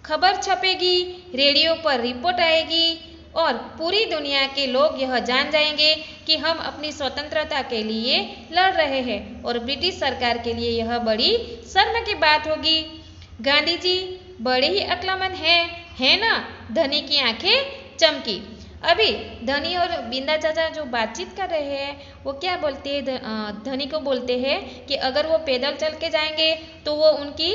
खबर छपेगी, रेडियो पर रिपोर्ट आएगी और पूरी दुनिया के लोग यह जान जाएंगे कि हम अपनी स्वतंत्रता के लिए लड़ रहे हैं और ब्रिटिश सरकार के लिए यह बड़ी शर्म की बात होगी। गांधी जी बड़े ही अक्लमंद हैं, है ना? धनी की आंखें चमकी। अभी धनी और बिंदा चाचा जो बातचीत कर रहे हैं वो क्या बोलते हैं, धनी को बोलते हैं कि अगर वो पैदल चल के जाएंगे तो वो उनकी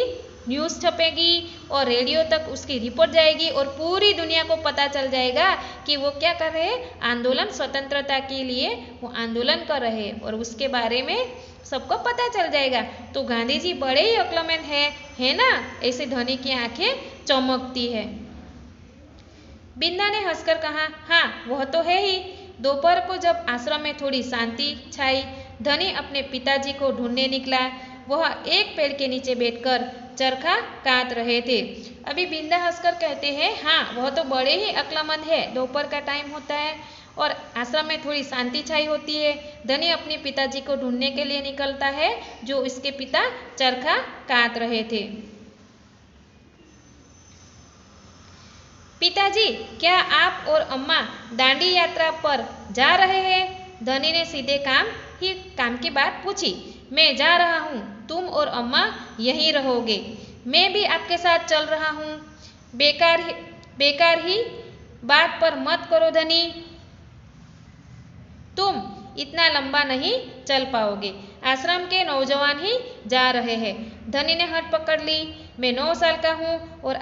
न्यूज़ छपेगी और रेडियो तक उसकी रिपोर्ट जाएगी और पूरी दुनिया को पता चल जाएगा कि वो क्या कर रहे हैं, आंदोलन, स्वतंत्रता के लिए वो आंदोलन कर रहे हैं और उसके बारे में सबको पता चल जाएगा। तो गांधी जी बड़े ही अक्लमंद हैं, है ना? ऐसे धनी की आंखें चमकती है। बिंदा ने हंसकर कहा, हाँ वह तो है ही। दोपहर को जब आश्रम में थोड़ी शांति छाई, धनी अपने पिताजी को ढूंढने निकला। वह एक पेड़ के नीचे बैठकर चरखा काट रहे थे। अभी बिंदा हंसकर कहते हैं, हाँ वह तो बड़े ही अक्लमंद है। दोपहर का टाइम होता है और आश्रम में थोड़ी शांति छाई होती है। धनी अपने पिताजी को ढूंढने के लिए निकलता है जो इसके पिता चरखा काट रहे थे। पिताजी, क्या आप और अम्मा दांडी यात्रा पर जा रहे हैं? धनी ने सीधे काम की बात पूछी। मैं जा रहा हूँ, तुम और अम्मा यहीं रहोगे। मैं भी आपके साथ चल रहा हूँ। बेकार ही बात पर मत करो धनी, तुम इतना लंबा नहीं चल पाओगे। आश्रम के नौजवान ही जा रहे हैं। धनी ने हट पकड़ ली। मैं 9 साल का हूँ और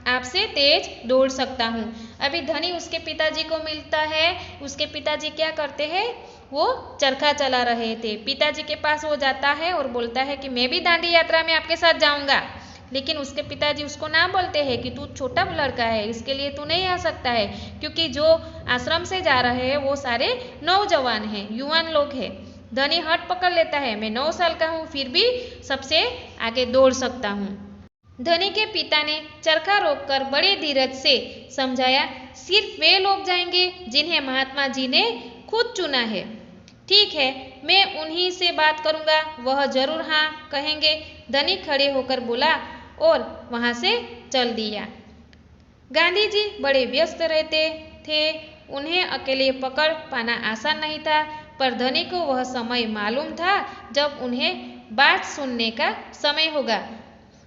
आपसे तेज दौड़ सकता हूँ। अभी धनी उसके पिताजी को मिलता है। उसके पिताजी क्या करते हैं, वो चरखा चला रहे थे। पिताजी के पास वो जाता है और बोलता है कि मैं भी दांडी यात्रा में आपके साथ जाऊंगा। लेकिन उसके पिताजी उसको ना बोलते हैं कि तू छोटा लड़का है, इसके लिए तू नहीं आ सकता है, क्योंकि जो आश्रम से जा रहे हैं वो सारे नौजवान हैं, युवान लोग हैं। धनी हट पकड़ लेता है, मैं 9 साल का हूँ, फिर भी सबसे आगे दौड़ सकता हूँ। धनी के पिता ने चरखा रोककर बड़े धीरज से समझाया, सिर्फ वे लोग जाएंगे जिन्हें महात्मा जी ने खुद चुना है। ठीक है, मैं उन्हीं से बात करूंगा, वह जरूर हाँ कहेंगे। धनी खड़े होकर बोला और वहां से चल दिया। गांधी जी बड़े व्यस्त रहते थे, उन्हें अकेले पकड़ पाना आसान नहीं था, पर धनी को वह समय मालूम था जब उन्हें बात सुनने का समय होगा।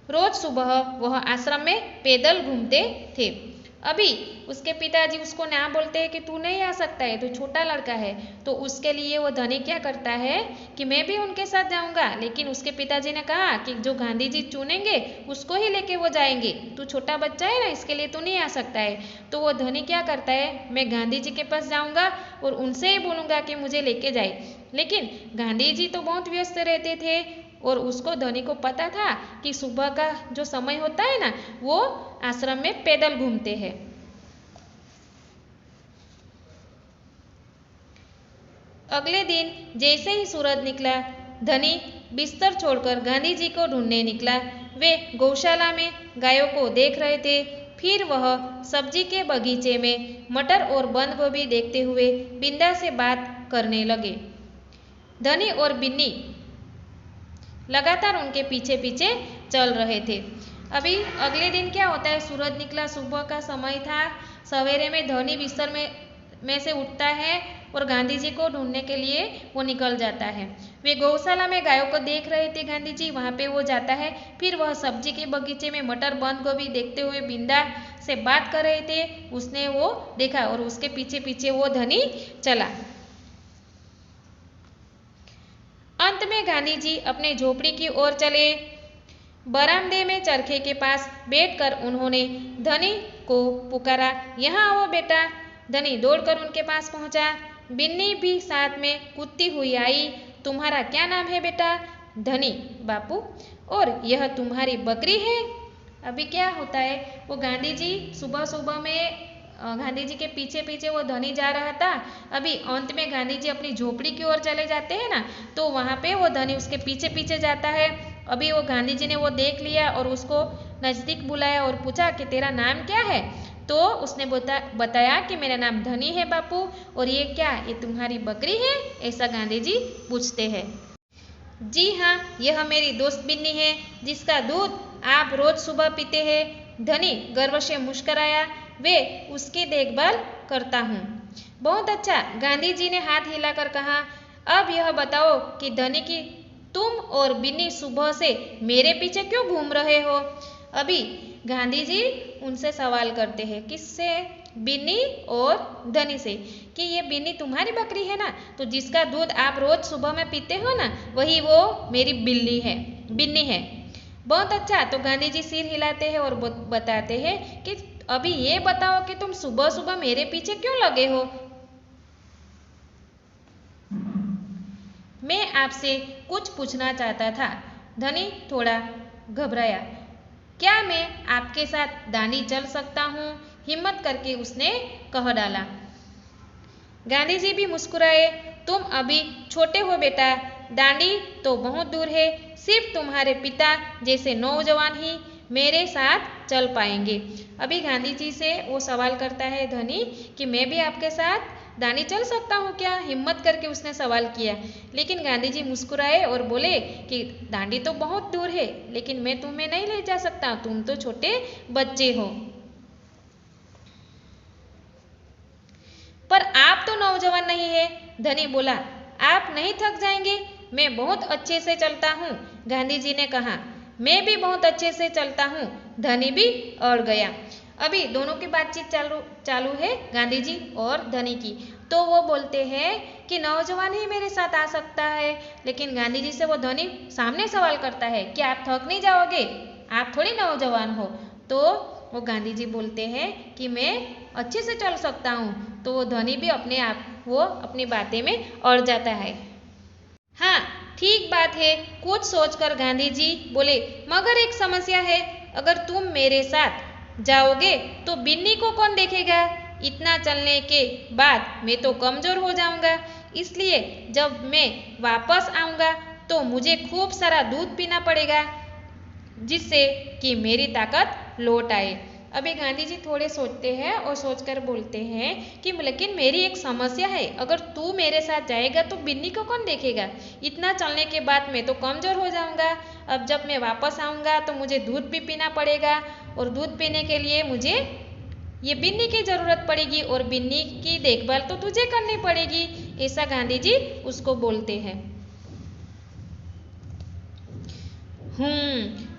रोज सुबह वह आश्रम में पैदल घूमते थे। अभी उसके पिताजी उसको ना बोलते हैं कि तू नहीं आ सकता है, तू छोटा लड़का है, तो उसके लिए वो धनी क्या करता है कि मैं भी उनके साथ जाऊंगा। लेकिन उसके पिताजी ने कहा कि जो गांधी जी चुनेंगे उसको ही लेके वो जाएंगे, तू छोटा बच्चा है ना, इसके लिए तू नहीं आ सकता है। तो वो धनी क्या करता है, मैं गांधी जी के पास जाऊंगा और उनसे ही बोलूँगा कि मुझे लेके जाए। लेकिन गांधी जी तो बहुत व्यस्त रहते थे और उसको धनी को पता था कि सुबह का जो समय होता है ना, वो आश्रम में पैदल घूमते हैं। अगले दिन जैसे ही सूरज निकला, धनी बिस्तर छोड़कर गांधी जी को ढूंढने निकला। वे गौशाला में गायों को देख रहे थे। फिर वह सब्जी के बगीचे में मटर और बंद गोभी देखते हुए बिंदा से बात करने लगे। धनी और बिन्नी लगातार उनके पीछे पीछे चल रहे थे। अभी अगले दिन क्या होता है, सूरज निकला, सुबह का समय था। सवेरे में धनी बिस्तर में से उठता है और गांधी जी को ढूंढने के लिए वो निकल जाता है। वे गौशाला में गायों को देख रहे थे गांधी जी, वहाँ पे वो जाता है। फिर वह सब्जी के बगीचे में मटर बंद गोभी देखते हुए बिंदा से बात कर रहे थे। उसने वो देखा और उसके पीछे पीछे वो धनी चला। अंत में गांधी जी अपने झोपड़ी की ओर चले। बरामदे में चरखे के पास बैठकर उन्होंने धनी को पुकारा, यहाँ आओ बेटा। धनी दौड़कर उनके पास पहुंचा। बिन्नी भी साथ में कूदती हुई आई। तुम्हारा क्या नाम है बेटा? धनी, बापू। और यह तुम्हारी बकरी है? अभी क्या होता है, वो गांधी जी सुबह सुबह में गांधी जी के पीछे पीछे वो धनी जा रहा था। अभी अंत में गांधी जी अपनी झोपड़ी की ओर चले जाते हैं ना, तो वहाँ पे वो धनी उसके पीछे पीछे जाता है। अभी वो गांधी जी ने वो देख लिया और उसको नज़दीक बुलाया और पूछा कि तेरा नाम क्या है? तो उसने बताया कि मेरा नाम धनी है बापू। और ये क्या, ये तुम्हारी बकरी है? ऐसा गांधी जी पूछते हैं। जी हाँ, यह मेरी दोस्त बिन्नी है जिसका दूध आप रोज सुबह पीते हैं। धनी गर्व से मुस्कुराया। वे उसकी देखभाल करता हूँ। बहुत अच्छा, गांधी जी ने हाथ हिलाकर कहा। अब यह बताओ कि धनी की तुम और बिन्नी सुबह से मेरे पीछे क्यों घूम रहे हो? अभी गांधी जी उनसे सवाल करते हैं, किससे? बिन्नी और धनी से, कि ये बिन्नी तुम्हारी बकरी है ना, तो जिसका दूध आप रोज सुबह में पीते हो ना, वही वो मेरी बिन्नी है। बहुत अच्छा, तो गांधी जी सिर हिलाते हैं और बताते हैं कि अभी ये बताओ कि तुम सुबह सुबह मेरे पीछे क्यों लगे हो? मैं आपसे कुछ पूछना चाहता था। धनी थोड़ा घबराया। क्या मैं आपके साथ दांडी चल सकता हूँ? हिम्मत करके उसने कह डाला। गांधी जी भी मुस्कुराए। तुम अभी छोटे हो बेटा, दांडी तो बहुत दूर है। सिर्फ तुम्हारे पिता जैसे नौजवान ही मेरे साथ चल पाएंगे। अभी गांधी जी से वो सवाल करता है धनी कि मैं भी आपके साथ दांडी चल सकता हूँ क्या? हिम्मत करके उसने सवाल किया। लेकिन गांधी जी मुस्कुराए और बोले कि दांडी तो बहुत दूर है, लेकिन मैं तुम्हें नहीं ले जा सकता, तुम तो छोटे बच्चे हो। पर आप तो नौजवान नहीं है, धनी बोला। आप नहीं थक जाएंगे? मैं बहुत अच्छे से चलता हूँ, गांधी जी ने कहा। मैं भी बहुत अच्छे से चलता हूँ, धनी भी अड़ गया। अभी दोनों की बातचीत चालू है, गांधी जी और धनी की। तो वो बोलते हैं कि नौजवान ही मेरे साथ आ सकता है। लेकिन गांधी जी से वो धनी सामने सवाल करता है कि आप थक नहीं जाओगे? आप थोड़ी नौजवान हो। तो वो गांधी जी बोलते हैं कि मैं अच्छे से चल सकता हूँ। तो वो धनी भी अपनी बातें में अड़ जाता है। हाँ, ठीक बात है, कुछ सोचकर गांधी जी बोले, मगर एक समस्या है। अगर तुम मेरे साथ जाओगे तो बिन्नी को कौन देखेगा? इतना चलने के बाद मैं तो कमजोर हो जाऊंगा। इसलिए जब मैं वापस आऊंगा तो मुझे खूब सारा दूध पीना पड़ेगा, जिससे कि मेरी ताकत लौट आए। अभी गांधी जी थोड़े सोचते हैं और सोचकर बोलते हैं कि लेकिन मेरी एक समस्या है। अगर तू मेरे साथ जाएगा तो बिन्नी को कौन देखेगा? इतना चलने के बाद मैं तो कमज़ोर हो जाऊंगा। अब जब मैं वापस आऊंगा तो मुझे दूध भी पीना पड़ेगा, और दूध पीने के लिए मुझे ये बिन्नी की ज़रूरत पड़ेगी, और बिन्नी की देखभाल तो तुझे करनी पड़ेगी। ऐसा गांधी जी उसको बोलते हैं।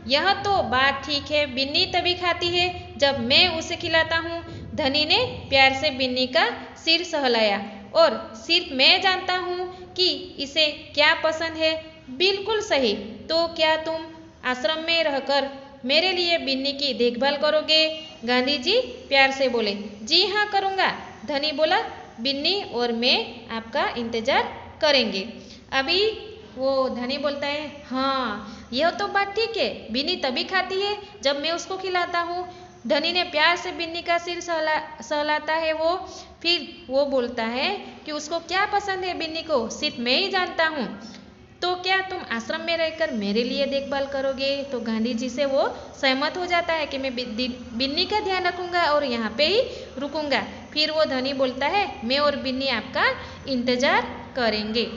यह तो बात ठीक है, बिन्नी तभी खाती है जब मैं उसे खिलाता हूँ। धनी ने प्यार से बिन्नी का सिर सहलाया। और सिर्फ मैं जानता हूँ कि इसे क्या पसंद है। बिल्कुल सही। तो क्या तुम आश्रम में रहकर मेरे लिए बिन्नी की देखभाल करोगे? गांधी जी प्यार से बोले। जी हाँ, करूँगा, धनी बोला। बिन्नी और मैं आपका इंतजार करेंगे। अभी वो धनी बोलता है, हाँ यह तो बात ठीक है, बिन्नी तभी खाती है जब मैं उसको खिलाता हूँ। धनी ने प्यार से बिन्नी का सिर सहलाता है। फिर वो बोलता है कि उसको क्या पसंद है बिन्नी को सिर्फ मैं ही जानता हूँ। तो क्या तुम आश्रम में रहकर मेरे लिए देखभाल करोगे? तो गांधी जी से वो सहमत हो जाता है कि मैं बिन्नी का ध्यान रखूंगा और यहाँ पे ही रुकूंगा। फिर वो धनी बोलता है, मैं और बिन्नी आपका इंतजार करेंगे।